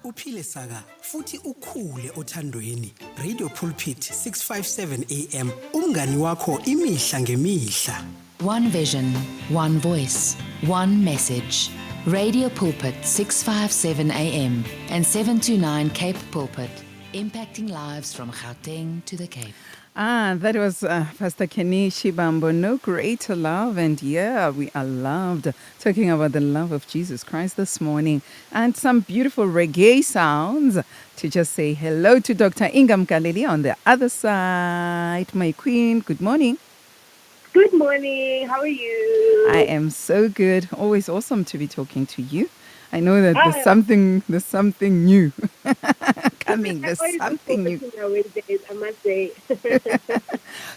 Uphile saka futhi ukhule othandweni. Radio Pulpit 657 AM umngani wakho imihla ngemihla. One vision, one voice, one message. Radio Pulpit 657 AM and 729 Cape Pulpit, impacting lives from Gauteng to the Cape. That was Pastor Kenny Shibambo. No greater love. And yeah, we are loved. Talking about the love of Jesus Christ this morning. And some beautiful reggae sounds to just say hello to Dr. Inga Mgaleli on the other side. My queen, good morning. Good morning. How are you? I am so good. Always awesome to be talking to you. I know that there's something new coming. There's something new. I must say.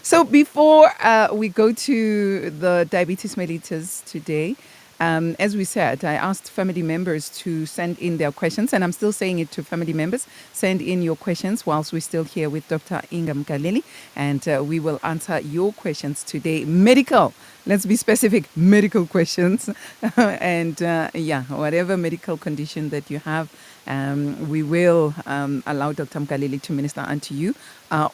So before we go to the diabetes mellitus today, as we said, I asked family members to send in their questions, and I'm still saying it to family members. Send in your questions whilst we're still here with Dr. Inga Mgaleli, and we will answer your questions today. Medical, let's be specific, medical questions. And whatever medical condition that you have, we will allow Dr. Mgaleli to minister unto you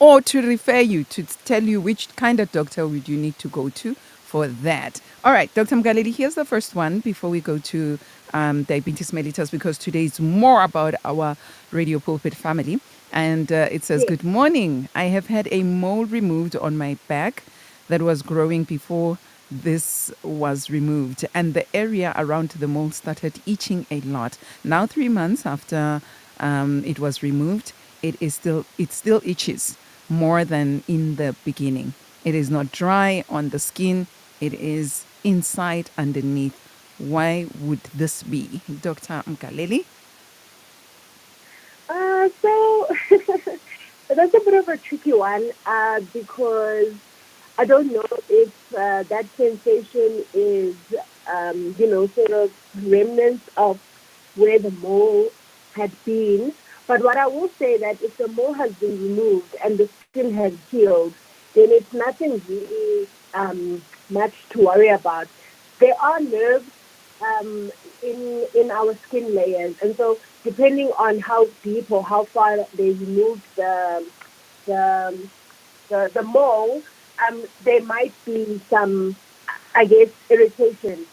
or to refer you, to tell you which kind of doctor would you need to go to for that. All right, Dr. Mgaleli, here's the first one before we go to diabetes mellitus, because today is more about our Radio Pulpit family. And it says, Good morning. I have had a mole removed on my back that was growing before this was removed, and the area around the mole started itching a lot. Now 3 months after it was removed, it still itches more than in the beginning. It is not dry on the skin. It is inside underneath. Why would this be? Dr. Mgaleli? So that's a bit of a tricky one because I don't know if that sensation is, sort of remnants of where the mole had been. But what I will say that if the mole has been removed and the skin has healed, then it's nothing really much to worry about. There are nerves in our skin layers, and so depending on how deep or how far they removed the mole, there might be some, I guess, irritation,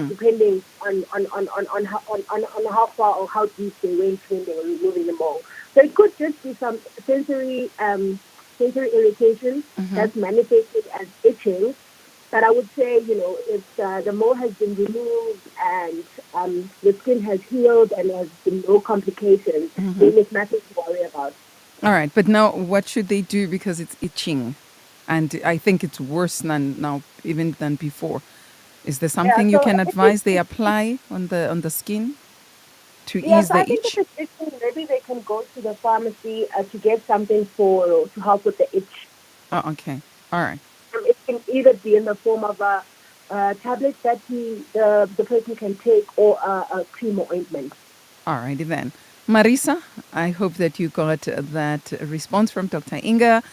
depending on how far or how deep they went when they were removing the mole. So it could just be some sensory irritation that's manifested as itching. But I would say, if the mole has been removed and the skin has healed and there's been no complications, then it's nothing to worry about. All right. But now what should they do, because it's itching? And I think it's worse now even than before. Is there something you can advise they apply on the skin to ease the itch? If it's itching, maybe they can go to the pharmacy to get something to help with the itch. Oh, okay. All right. It can either be in the form of a tablet that the person can take, or a cream or ointment. All righty then. Marisa, I hope that you got that response from Dr. Inga.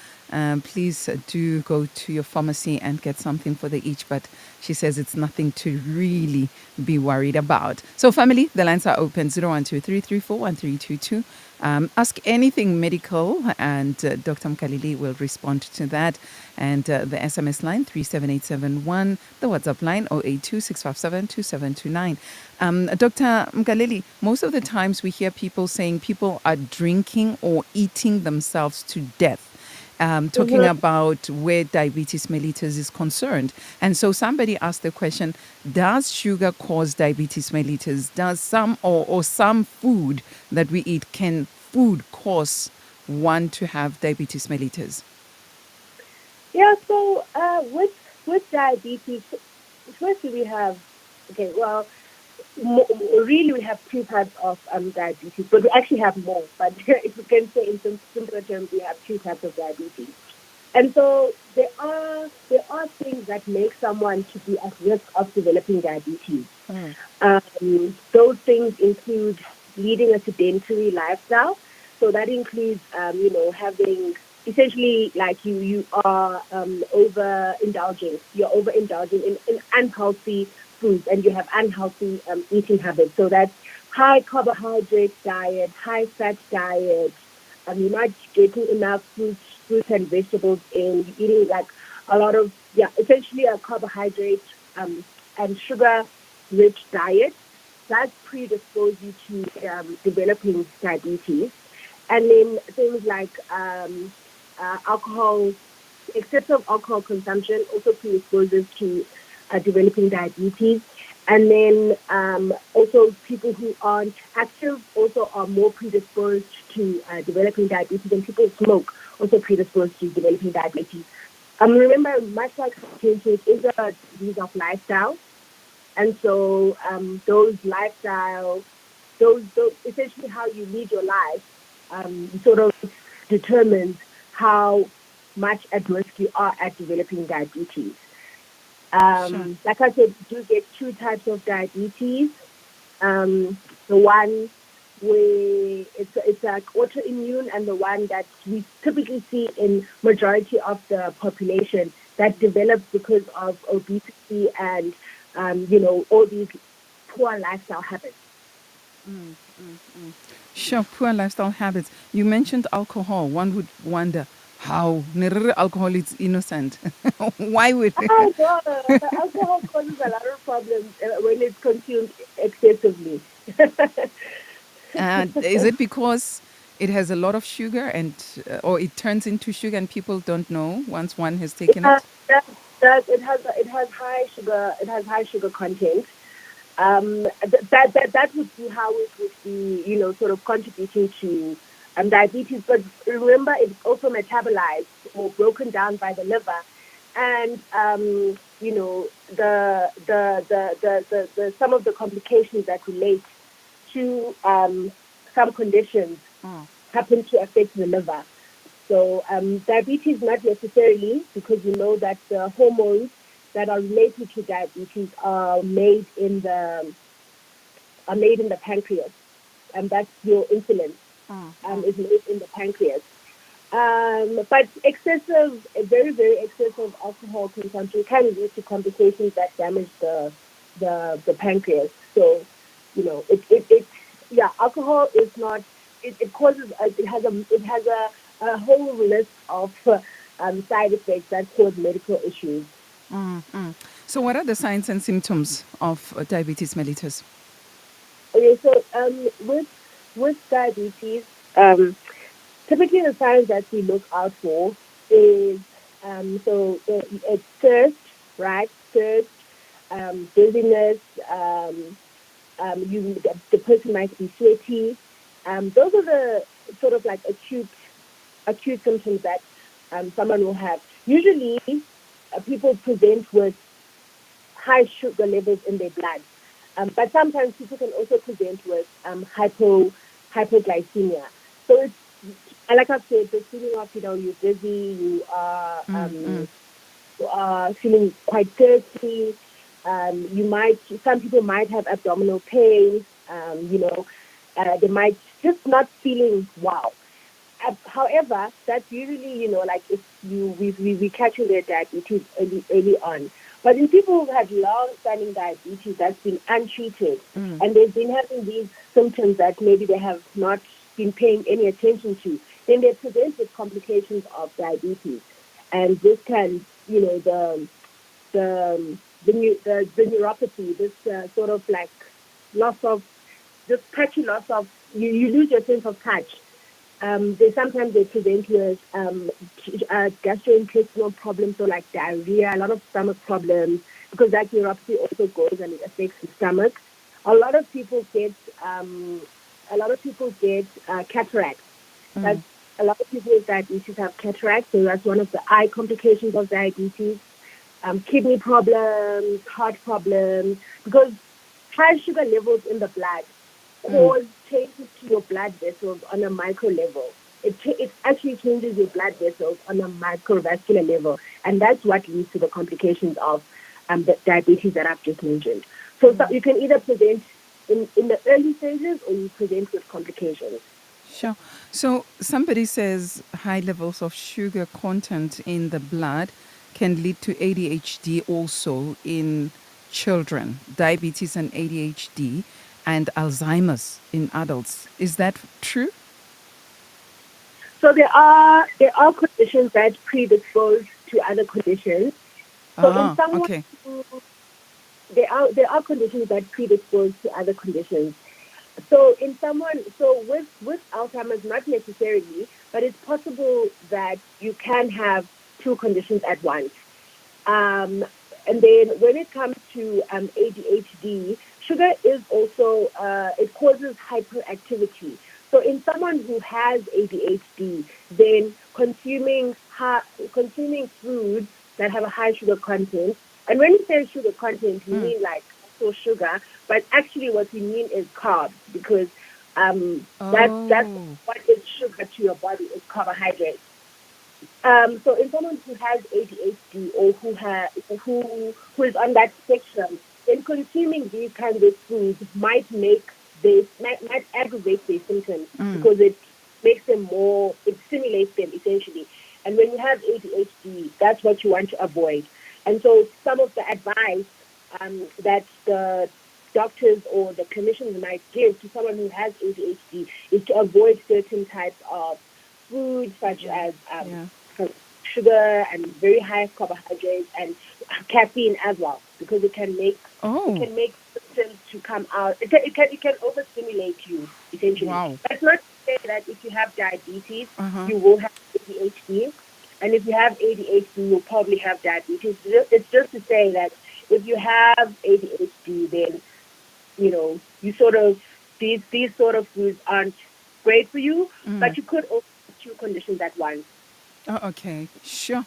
Please do go to your pharmacy and get something for the itch, but she says it's nothing to really be worried about. So family, the lines are open, 012-334-1322. Ask anything medical, and Dr. Mgaleli will respond to that. And the SMS line, 37871, the WhatsApp line, 082-657-2729. Dr. Mgaleli, most of the times we hear people saying people are drinking or eating themselves to death. Talking about where diabetes mellitus is concerned. And so somebody asked the question, does sugar cause diabetes mellitus? Does some or some food that we eat, can food cause one to have diabetes mellitus? Yeah, so with diabetes, firstly we have, really we have two types of diabetes, but we actually have more. But if we can say in simpler terms, we have two types of diabetes. And so there are things that make someone to be at risk of developing diabetes. Those things include leading a sedentary lifestyle. So that includes, having essentially like you are overindulging. You're overindulging in unhealthy foods, and you have unhealthy eating habits. So that's high carbohydrate diet, high fat diet. You're not getting enough fruits and vegetables in. You're eating like a lot of, essentially a carbohydrate and sugar-rich diet. That predispose you to developing diabetes. And then things like alcohol, excessive alcohol consumption also predisposes to developing diabetes. And then also people who aren't active also are more predisposed to developing diabetes, and people who smoke also predisposed to developing diabetes. Remember, much like hypertension, it is a disease of lifestyle. And so those lifestyle, those essentially how you lead your life sort of determines how much at risk you are at developing diabetes. Sure. Like I said, you do get two types of diabetes. The one where it's like autoimmune, and the one that we typically see in majority of the population that develops because of obesity and all these poor lifestyle habits. Sure, poor lifestyle habits. You mentioned alcohol. One would wonder how alcohol is innocent. Why would Oh, God. Alcohol causes a lot of problems when it's consumed excessively. is it because it has a lot of sugar and or it turns into sugar and people don't know once one has taken Uh, it? that, it has high sugar. It has high sugar content. That would be how it would be, sort of contributing to diabetes. But remember, it's also metabolized or broken down by the liver, and the some of the complications that relate to some conditions Oh, happen to affect the liver. So diabetes not necessarily, because you know that the hormones that are related to diabetes are made in the pancreas, and that's your insulin is made in the pancreas. But very very excessive alcohol consumption can lead to complications that damage the pancreas. So alcohol is not. It causes a whole list of side effects that cause medical issues. so what are the signs and symptoms of diabetes mellitus? Okay, so with diabetes, um, typically the signs that we look out for is it's thirst, right? Thirst, dizziness. The person might be sweaty. Those are the sort of like acute symptoms that someone will have. Usually, people present with high sugar levels in their blood. But sometimes people can also present with hypoglycemia. So it's, and like I've said, the feeling of, you're dizzy, you are feeling quite thirsty. Some people might have abdominal pain. They might just not feeling wow. However, that's usually, like if we catching their diabetes early on. But in people who've had long-standing diabetes that's been untreated, and they've been having these symptoms that maybe they have not been paying any attention to, then they present with complications of diabetes, and this can, the neuropathy, this sort of like loss of, this patchy loss of, you lose your sense of touch. Sometimes they present with gastrointestinal problems, so like diarrhea, a lot of stomach problems, because that neuropathy also goes and it affects the stomach. A lot of people get cataracts. That's A lot of people with diabetes have cataracts, so that's one of the eye complications of diabetes. Kidney problems, heart problems, because high sugar levels in the blood cause changes to your blood vessels on a micro level. It actually changes your blood vessels on a microvascular level, and that's what leads to the complications of the diabetes that I've just mentioned. So you can either present in the early stages, or you present with complications. Sure. So somebody says high levels of sugar content in the blood can lead to ADHD also in children, diabetes and ADHD. and Alzheimer's in adults. Is that true? So there are conditions that predispose to other conditions. So in someone Okay. who there are conditions that predispose to other conditions. So in someone, so with Alzheimer's, not necessarily, but it's possible that you can have two conditions at once. Um, and then when it comes to ADHD, sugar is also it causes hyperactivity. So in someone who has ADHD, then consuming foods that have a high sugar content, and when you say sugar content, you mean like also sugar, but actually what we mean is carbs, because that's Oh. what is sugar to your body is carbohydrates. So in someone who has ADHD or who is on that spectrum, then consuming these kinds of foods might aggravate their symptoms, because it makes them more, it stimulates them essentially. And when you have ADHD, that's what you want to avoid. And so some of the advice that the doctors or the clinicians might give to someone who has ADHD is to avoid certain types of food, such as Yeah. sugar and very high carbohydrates and caffeine as well, because it Oh. can make symptoms to come out. It can overstimulate you essentially. Wow. That's not to say that if you have diabetes, Uh-huh. you will have ADHD, and if you have ADHD, you'll probably have diabetes. It's just to say that if you have ADHD, then you sort of these sort of foods aren't great for you, but you could also have two conditions at once. Oh, okay. Sure.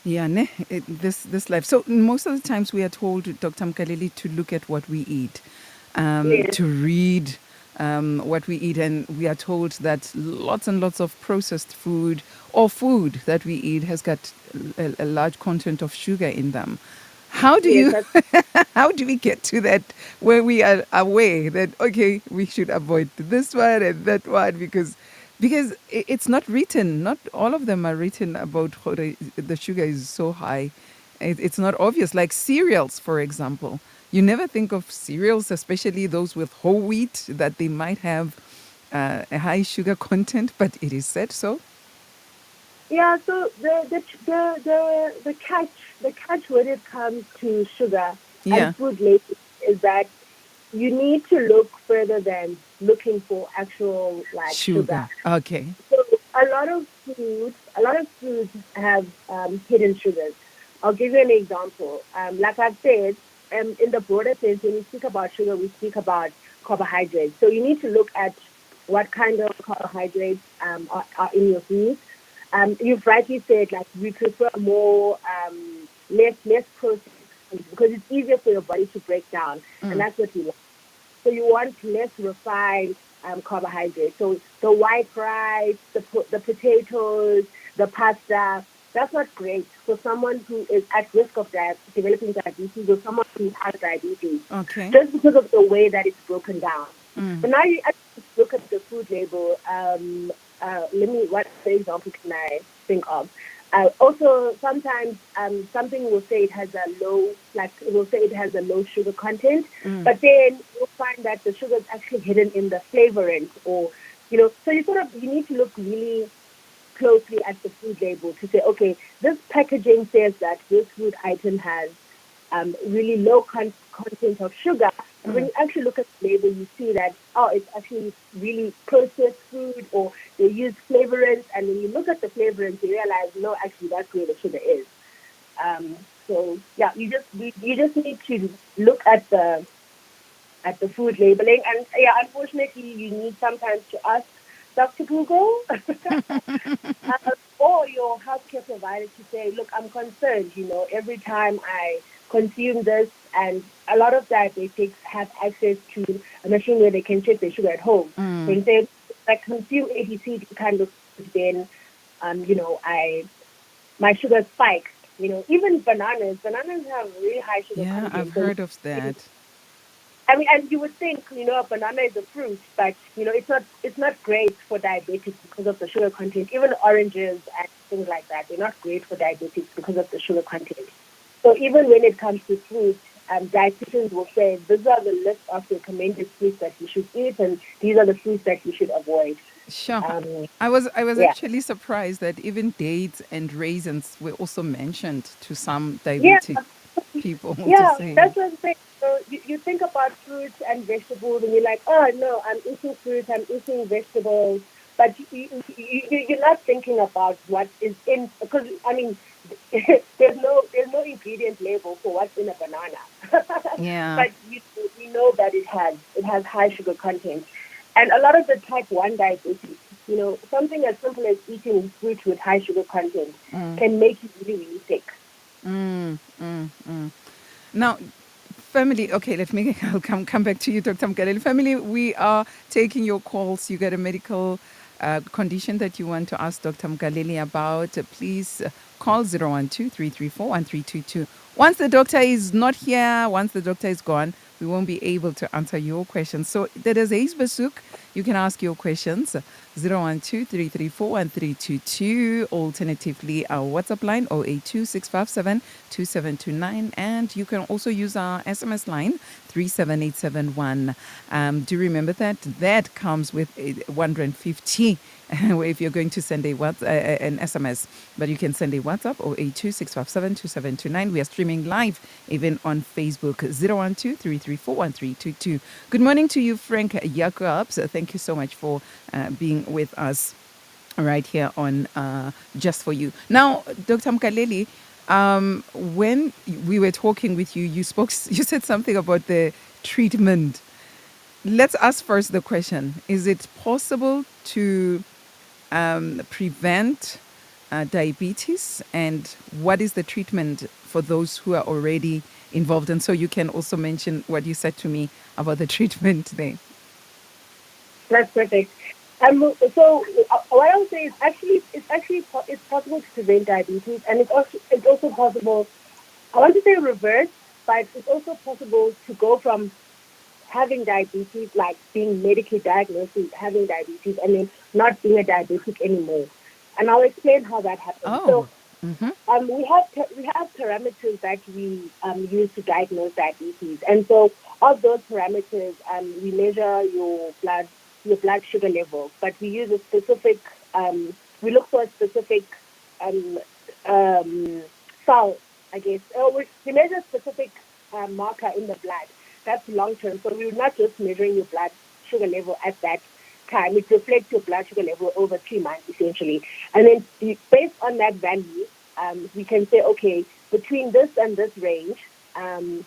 Yeah, ne? This life. So most of the times we are told, Dr. Mgaleli, to look at what we eat, Yes, to read what we eat, and we are told that lots and lots of processed food or food that we eat has got a large content of sugar in them. How do yes, you that's how do we get to that where we are aware that okay, we should avoid this one and that one because it's not written. Not all of them are written about how the sugar is so high. It's not obvious. Like cereals, for example, you never think of cereals, especially those with whole wheat, that they might have a high sugar content, but it is said so. yeah. So the catch when it comes to sugar and Yeah, food labels is that you need to look further than looking for actual like sugar. sugar. Okay. So a lot of foods have hidden sugars. I'll give you an example. Like I've said, in the broader sense, when we speak about sugar, we speak about carbohydrates. So you need to look at what kind of carbohydrates are in your food. You've rightly said, like, we prefer more less processed foods because it's easier for your body to break down, and that's what we want. So you want less refined carbohydrates. So the white rice, the potatoes, the pasta, that's not great for someone who is at risk of developing diabetes, or someone who has diabetes, Okay. just because of the way that it's broken down. But now you actually look at the food label. What example can I think of? Also, sometimes something will say it has a low, like it will say it has a low sugar content, but then you'll find that the sugar is actually hidden in the flavorant, or so you need to look really closely at the food label to say, okay, this packaging says that this food item has really low content of sugar. But when you actually look at the label, you see that, oh, it's actually really processed food, or they use flavorants. And when you look at the flavorants, you realize, no, actually, that's where the sugar is. So yeah, you just need to look at the food labeling, and yeah, unfortunately, you need sometimes to ask Dr. Google or your healthcare provider to say, look, I'm concerned, every time I consume this, and a lot of diabetics have access to a machine where they can check their sugar at home. So you say, I consume ABCD kind of food, then, my sugar spikes. Even bananas have really high sugar Yeah, I've content. So heard of that. I mean, and you would think, a banana is a fruit, but it's not great for diabetics because of the sugar content. Even oranges and things like that, they're not great for diabetics because of the sugar content. So even when it comes to fruit, dietitians will say, these are the list of recommended foods that you should eat, and these are the foods that you should avoid. Sure. Um, I was yeah. actually surprised that even dates and raisins were also mentioned to some Yeah. diabetic people to Yeah, say. that's what I'm saying. So you think about fruits and vegetables, and you're like, oh no, I'm eating fruit, I'm eating vegetables, but you're not thinking about what is in, because I mean, there's no ingredient label for what's in a banana, Yeah. but you know that it has high sugar content, and a lot of the type one diabetes, something as simple as eating fruit with high sugar content can make you really really sick. Now, family, okay, let me I'll come back to you, Dr. Mgaleli. Family, we are taking your calls. You got a medical condition that you want to ask Dr. Mgaleli about, please call 012-334-1322. Once the doctor is not here, once the doctor is gone, we won't be able to answer your questions. So there is Ace Basuk. You can ask your questions 012-334-1322. Alternatively, our WhatsApp line 082-657-2729. And you can also use our SMS line 37871. Do remember that comes with 150 if you're going to send an SMS. But you can send a WhatsApp 082-657-2729. We are streaming live even on Facebook 012-334-1322. Good morning to you, Frank Jacobs. Thank you so much for being with us right here on Just For You. Now, Dr. Mgaleli, when we were talking with you, you said something about the treatment. Let's ask first the question: is it possible to prevent diabetes, and what is the treatment for those who are already involved? And so you can also mention what you said to me about the treatment there. That's perfect. So what I would say is it's possible to prevent diabetes, and it's also possible. I want to say reverse, but it's also possible to go from having diabetes, like being medically diagnosed with having diabetes, and then not being a diabetic anymore. And I'll explain how that happens. Oh. So we have parameters that we use to diagnose diabetes, and so of those parameters, we measure your blood sugar level, but we use a specific we look for a specific um, um, cell, I guess. We measure a specific marker in the blood. That's long term, so we're not just measuring your blood sugar level at that time. It reflects your blood sugar level over 3 months, essentially. And then based on that value, we can say, okay, between this and this range, I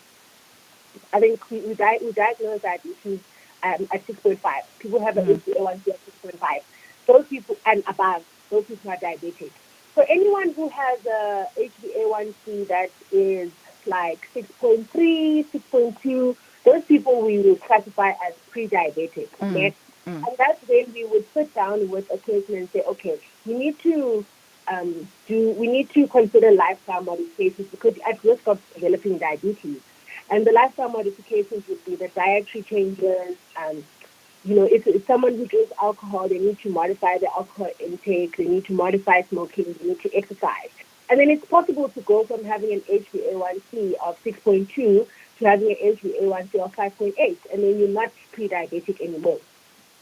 think we diagnose diabetes at 6.5. People have an HbA1c at 6.5. Those people and above, those people are diabetic. So anyone who has a HbA1c that is like 6.3, 6.2, those people we will classify as pre-diabetic. Okay? And that's when we would sit down with a person and say, okay, we need to consider lifestyle modifications because you're at risk of developing diabetes. And the lifestyle modifications would be the dietary changes. If it's someone who drinks alcohol, they need to modify their alcohol intake. They need to modify smoking. They need to exercise. And then it's possible to go from having an HbA1c of 6.2 to having an HbA1c of 5.8, and then you're not pre-diabetic anymore.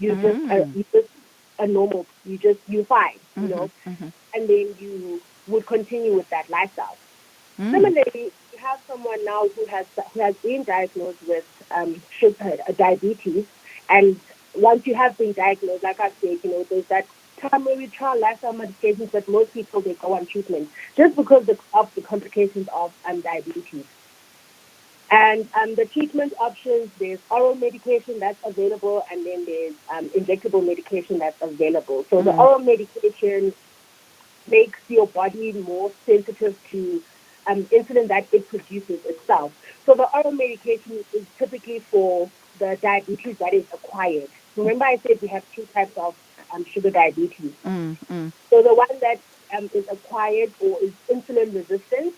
You're just a normal. You're fine, and then you would continue with that lifestyle. Similarly, you have someone now who has been diagnosed with diabetes, and once you have been diagnosed, like I said, there's that time where we try lifestyle modifications, but most people they go on treatment just because of the complications of diabetes. And the treatment options, there's oral medication that's available, and then there's injectable medication that's available. So the oral medication makes your body more sensitive to insulin that it produces itself. So the oral medication is typically for the diabetes that is acquired. Remember I said we have two types of sugar diabetes. So the one that is acquired or is insulin resistant,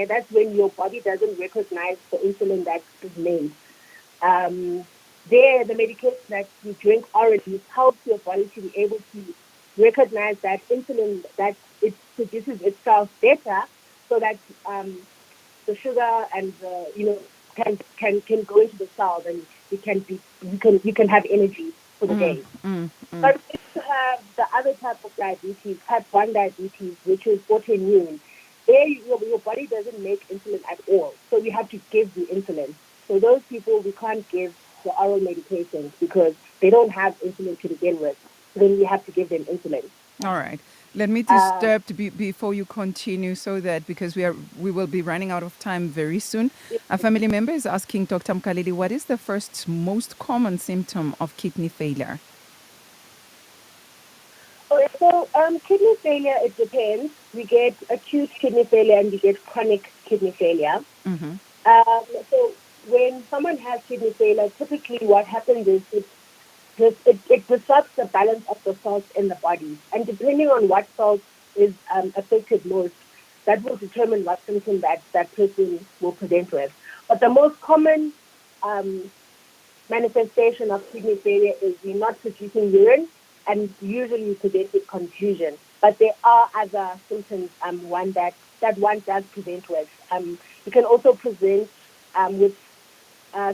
that's when your body doesn't recognize the insulin that is made. The medication that you drink orally helps your body to be able to recognize that insulin that it produces itself better, so that the sugar and can go into the cells, and you can have energy for the day. But if you have the other type of diabetes, type 1 diabetes, which is autoimmune, there your body doesn't make insulin at all. So we have to give the insulin. So those people, we can't give the oral medications because they don't have insulin to begin with. So then we have to give them insulin. All right. Let me disturb before you continue, so that because we will be running out of time very soon. A family member is asking Dr. Mgaleli, what is the first most common symptom of kidney failure? Okay, so kidney failure, it depends. We get acute kidney failure and we get chronic kidney failure. So when someone has kidney failure, typically what happens is it disrupts the balance of the salts in the body. And depending on what salt is affected most, that will determine what symptom that person will present with. But the most common manifestation of kidney failure is you're not producing urine, and usually you present with confusion. But there are other symptoms one that one does present with. You can also present with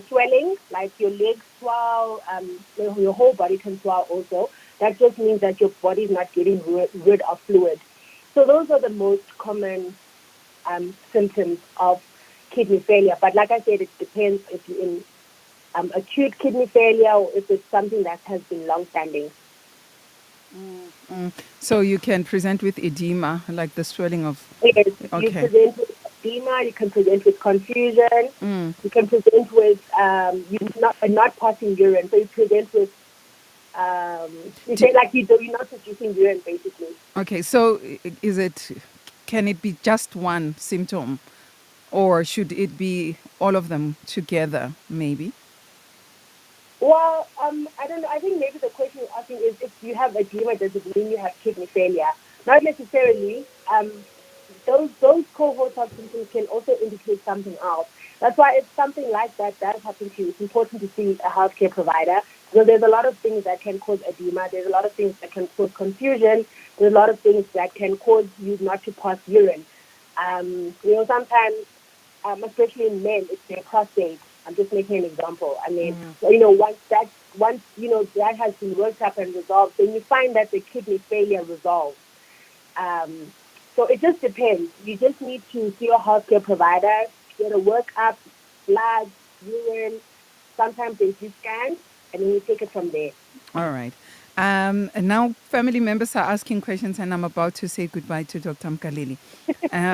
swelling, like your legs swell, your whole body can swell also. That just means that your body is not getting rid of fluid. So those are the most common symptoms of kidney failure. But like I said, it depends if you're in acute kidney failure or if it's something that has been long-standing. So you can present with edema, like the swelling of... Yes, Okay. you present with edema, you can present with confusion, you can present with you not passing urine. So you present with you say like you're not producing urine, basically. Okay, so can it be just one symptom, or should it be all of them together, maybe? Well, I don't know. I think maybe the question you're asking is if you have edema, does it mean you have kidney failure? Not necessarily. Those cohorts of symptoms can also indicate something else. That's why if something like that does happen to you, it's important to see a healthcare provider. Because there's a lot of things that can cause edema. There's a lot of things that can cause confusion. There's a lot of things that can cause you not to pass urine. Sometimes, especially in men, it's their prostate. I'm just making an example. I mean, once that has been worked up and resolved, then you find that the kidney failure resolves. So it just depends. You just need to see your healthcare provider, get a workup, blood, urine. Sometimes they do scans, and then you take it from there. All right. And now family members are asking questions, and I'm about to say goodbye to Dr. Mgaleli.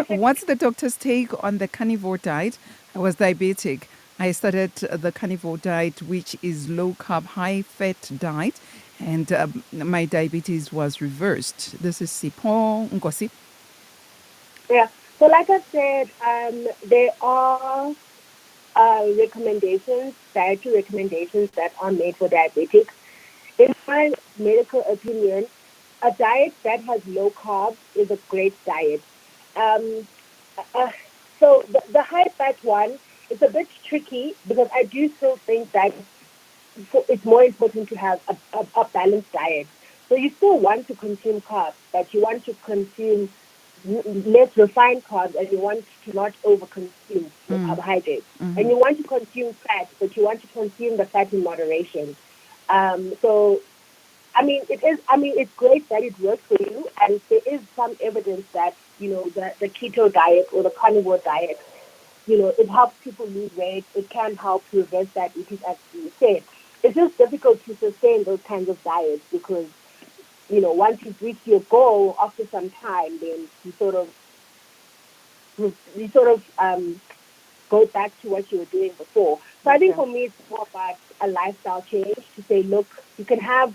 What's the doctor's take on the carnivore diet? I was diabetic. I started the carnivore diet, which is low-carb, high-fat diet, and my diabetes was reversed. This is Sipho Nkosi. Yeah. So like I said, there are dietary recommendations that are made for diabetics. In my medical opinion, a diet that has low carb is a great diet. So the high fat one is a bit tricky because I do still think that it's more important to have a balanced diet. So you still want to consume carbs, but you want to consume less refined carbs, and you want to not overconsume the carbohydrates. And you want to consume fat, but you want to consume the fat in moderation. It's great that it works for you, and there is some evidence that, the keto diet or the carnivore diet, it helps people lose weight. It can help reverse diabetes, as you said. It's just difficult to sustain those kinds of diets because, once you've reached your goal after some time, then you sort of go back to what you were doing before. So I think for me, it's more about a lifestyle change to say, look, you can have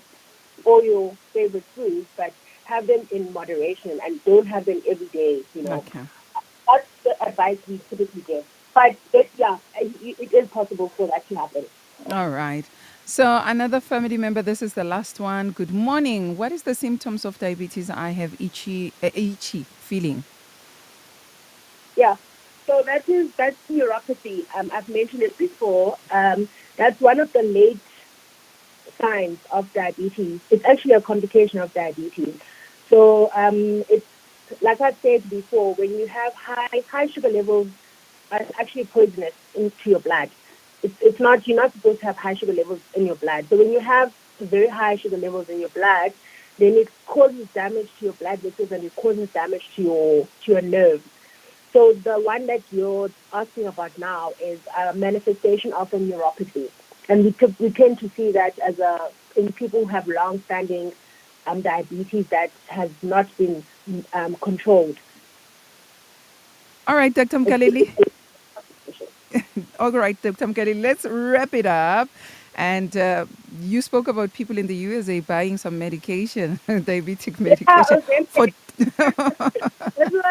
all your favorite foods, but have them in moderation and don't have them every day, Okay. That's the advice we typically give. But it is possible for that to happen. All right. So another family member, this is the last one. Good morning. What is the symptoms of diabetes? I have itchy feeling. Yeah. So that's neuropathy. I've mentioned it before. That's one of the late signs of diabetes. It's actually a complication of diabetes. So it's like I said before, when you have high sugar levels are actually poisonous into your blood. It's not, you're not supposed to have high sugar levels in your blood. So when you have very high sugar levels in your blood, then it causes damage to your blood vessels and it causes damage to your nerves. So the one that you're asking about now is a manifestation of a neuropathy, and we tend to see that in people who have long-standing diabetes that has not been controlled. All right, Dr. Mgaleli. All right, Dr. Mgaleli, let's wrap it up. And you spoke about people in the USA buying some medication, diabetic medication, Ozempic. for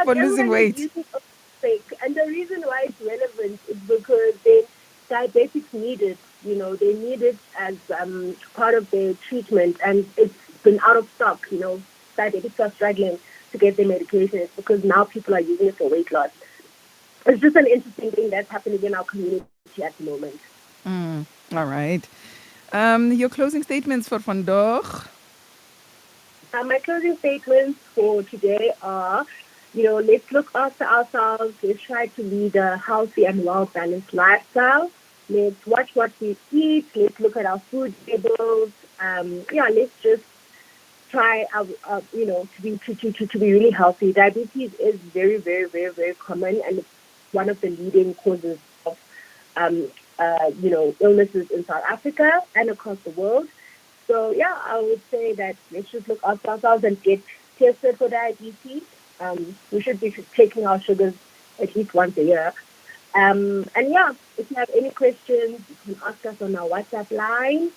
for losing Everyone is weight. using Ozempic, and the reason why it's relevant is because then diabetics need it. They need it as part of their treatment, and it's been out of stock. Diabetics are struggling to get their medication. It's because now people are using it for weight loss. It's just an interesting thing that's happening in our community at the moment. All right. Your closing statements for vandaag. My closing statements for today are, let's look after ourselves. Let's try to lead a healthy and well-balanced lifestyle. Let's watch what we eat. Let's look at our food tables. Let's just try, to be really healthy. Diabetes is very, very, very, very common, and it's one of the leading causes of, illnesses in South Africa and across the world. So, I would say that let's just look after ourselves and get tested for diabetes. We should be taking our sugars at least once a year. If you have any questions, you can ask us on our WhatsApp line,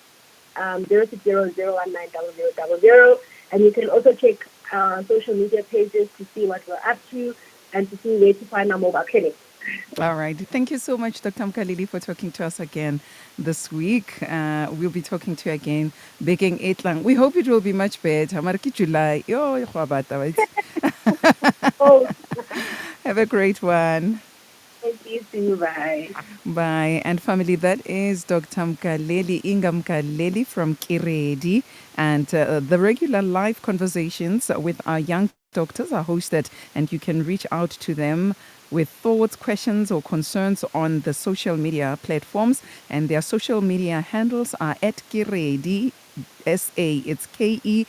06001900000. And you can also check our social media pages to see what we're up to and to see where to find our mobile clinic. All right. Thank you so much, Dr. Mgaleli, for talking to us again this week. We'll be talking to you again, begging Etlang. We hope it will be much better. Mariki July. Oh, Have a great one. thank you. See you. Bye. Bye. And family, that is Dr. Mgaleli, Inga Mgaleli from Kiredi. And the regular live conversations with our young doctors are hosted, and you can reach out to them with thoughts, questions, or concerns on the social media platforms. And their social media handles are at Kiredi SA. It's KEREADYSA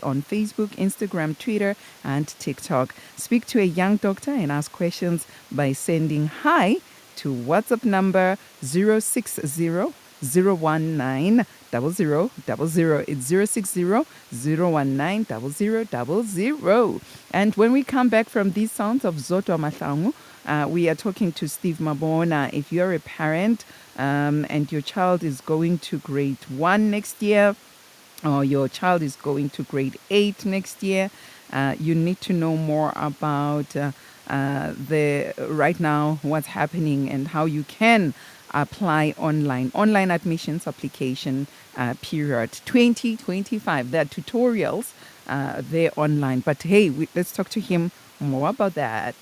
on Facebook, Instagram, Twitter, and TikTok. Speak to a young doctor and ask questions by sending hi to WhatsApp number 060 019 0000. It's 060 019 0000. And when we come back from these sounds of Zotwa Mahlangu, we are talking to Steve Mabona. If you're a parent and your child is going to grade 1 next year, or your child is going to grade 8 next year, you need to know more about the right now what's happening and how you can apply online admissions application period 2025. There are tutorials there online, but hey, let's talk to him more about that.